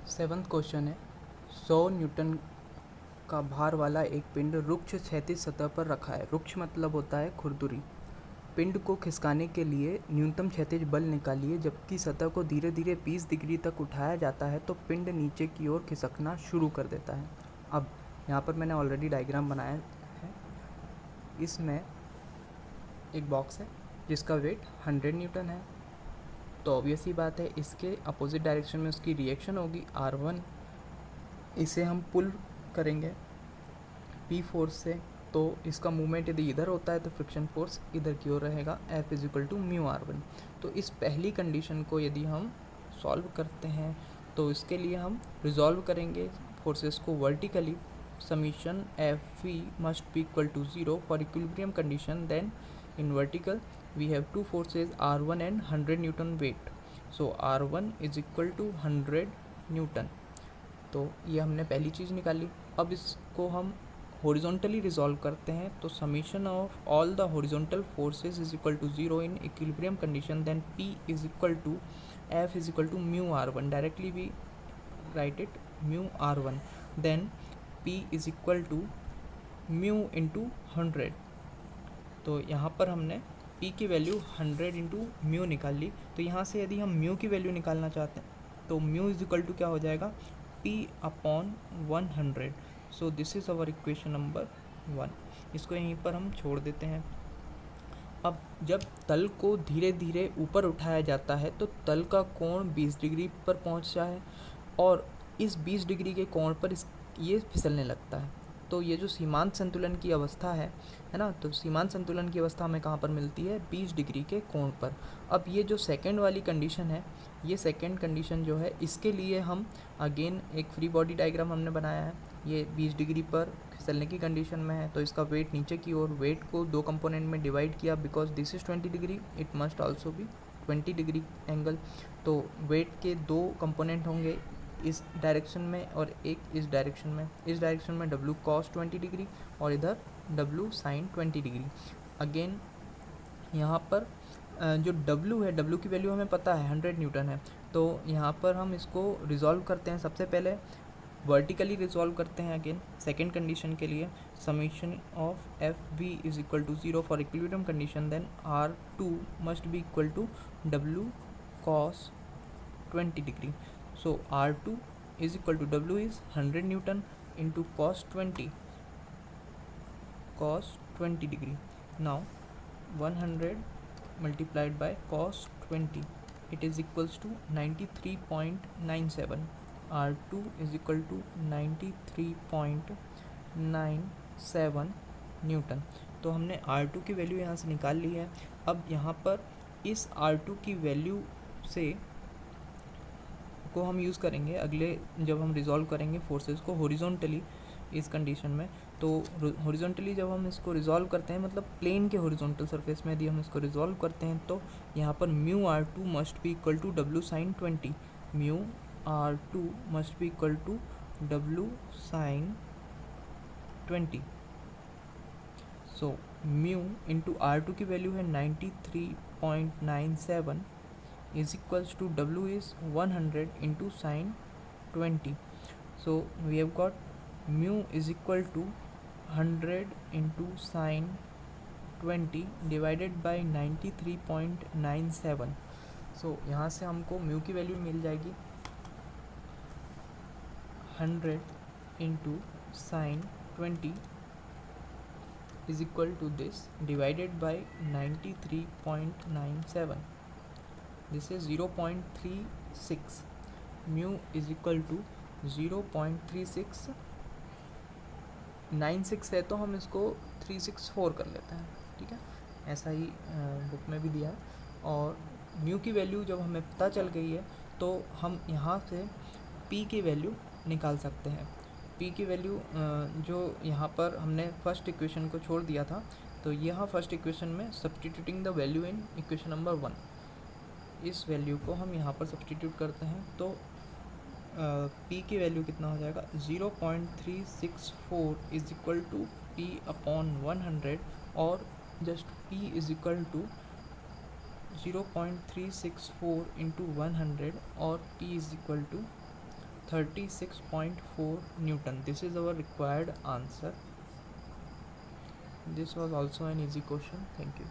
Seventh question है 100 Newton का भार वाला एक पिंड रुक्ष क्षैतिज सतह पर रखा है। रुक्ष मतलब होता है खुरदुरी। पिंड को खिसकाने के लिए न्यूनतम क्षैतिज बल निकालिए। जबकि सतह को धीरे धीरे 20 डिग्री तक उठाया जाता है तो पिंड नीचे की ओर खिसकना शुरू कर देता है। अब यहाँ पर मैंने ऑलरेडी डायग्राम बनाया है। इसमें एक बॉक्स है जिसका वेट 100 न्यूटन है। तो ऑब्वियस ही बात है इसके अपोजिट डायरेक्शन में उसकी रिएक्शन होगी R1। इसे हम पुल करेंगे P फोर्स से, तो इसका मूवमेंट यदि इधर होता है तो फ्रिक्शन फोर्स इधर की ओर रहेगा F = μ/r1। तो इस पहली कंडीशन को यदि हम सॉल्व करते हैं तो इसके लिए हम रिजॉल्व करेंगे फोर्सेस को vertically. Summation Fv must be equal to 0 for equilibrium condition. Then in vertical we have two forces R1 and 100 Newton weight, so R1 is equal to 100 Newton। तो ये हमने पहली चीज़ निकाली। अब इसको हम हॉरिजॉन्टली रिजॉल्व करते हैं तो summation of all the horizontal forces is equal to 0 in equilibrium condition. Then P is equal to F is equal to μ/r1। Directly we write it μ/r1। Then P is equal to μ into 100। तो यहाँ पर हमने P की value 100 into mu निकाल ली। तो यहाँ से यदि हम म्यू की वैल्यू निकालना चाहते हैं तो म्यू इज इक्वल टू क्या हो जाएगा P/100। So this is our equation number 1। इसको यहीं पर हम छोड़ देते हैं। अब जब तल को धीरे धीरे ऊपर उठाया जाता है तो तल का कोण 20 डिग्री पर पहुँचा है और इस 20 डिग्री के कोण पर ये फिसलने लगता है। तो ये जो सीमांत संतुलन की अवस्था है ना, तो सीमांत संतुलन की अवस्था हमें कहाँ पर मिलती है 20 डिग्री के कोण पर। अब ये जो सेकंड वाली कंडीशन है, ये सेकंड कंडीशन जो है इसके लिए हम अगेन एक फ्री बॉडी डायग्राम हमने बनाया है। ये 20 डिग्री पर फिसलने की कंडीशन में है तो इसका वेट नीचे की ओर, वेट को दो कंपोनेंट में डिवाइड किया because this is 20 degree, it must also be 20 degree angle. तो वेट के दो कंपोनेंट होंगे इस डायरेक्शन में और एक इस डायरेक्शन में। इस डायरेक्शन में W cos 20 डिग्री और इधर W sin 20 डिग्री। अगेन यहाँ पर जो W है, W की वैल्यू हमें पता है 100 न्यूटन है। तो यहाँ पर हम इसको रिजॉल्व करते हैं। सबसे पहले वर्टिकली रिजॉल्व करते हैं अगेन सेकेंड कंडीशन के लिए। Summation of Fv is equal to 0 for equilibrium condition. Then R2 must be equal to W cos 20 degree. So R2 is equal to W is 100 Newton into cos 20 degree. Now 100 multiplied by cos 20, it is equals to 93.97. R2 is equal to 93.97 Newton. तो हमने R2 की value यहाँ से निकाल ली है। अब यहाँ पर इस R2 की वैल्यू से को हम यूज़ करेंगे अगले, जब हम रिजॉल्व करेंगे फोर्सेस को हॉरिजॉन्टली इस कंडीशन में। तो हॉरिजॉन्टली जब हम इसको रिजॉल्व करते हैं, मतलब प्लेन के हॉरिजॉन्टल सरफेस में यदि हम इसको रिजॉल्व करते हैं तो यहाँ पर μr2 must be equal to W sin 20। μr2 must be equal to W sin 20। So mu into R2 की वैल्यू है 93.97 is equals to W is 100 into sin 20. So we have got mu is equal to 100 into sin 20 divided by 93.97. So यहाँ से हमको mu की value मिल जाएगी 100 into sin 20 is equal to this divided by 93.97. This is 0.36. Mu is equal to 0.3696 है तो हम इसको 364 कर लेते हैं, ठीक है। ऐसा ही बुक में भी दिया है। और म्यू की वैल्यू जब हमें पता चल गई है तो हम यहाँ से P की वैल्यू निकाल सकते हैं। P की वैल्यू जो यहाँ पर हमने फर्स्ट इक्वेशन को छोड़ दिया था, तो यहाँ फर्स्ट इक्वेशन में substituting the value in equation number 1, इस वैल्यू को हम यहाँ पर सब्स्टिट्यूट करते हैं तो P की वैल्यू कितना हो जाएगा 0.364 इज इक्वल टू P/100 और just P is equal to 0.364 into 100 और P is equal to 36.4 Newton. This is our required answer. This was also an easy question. Thank you.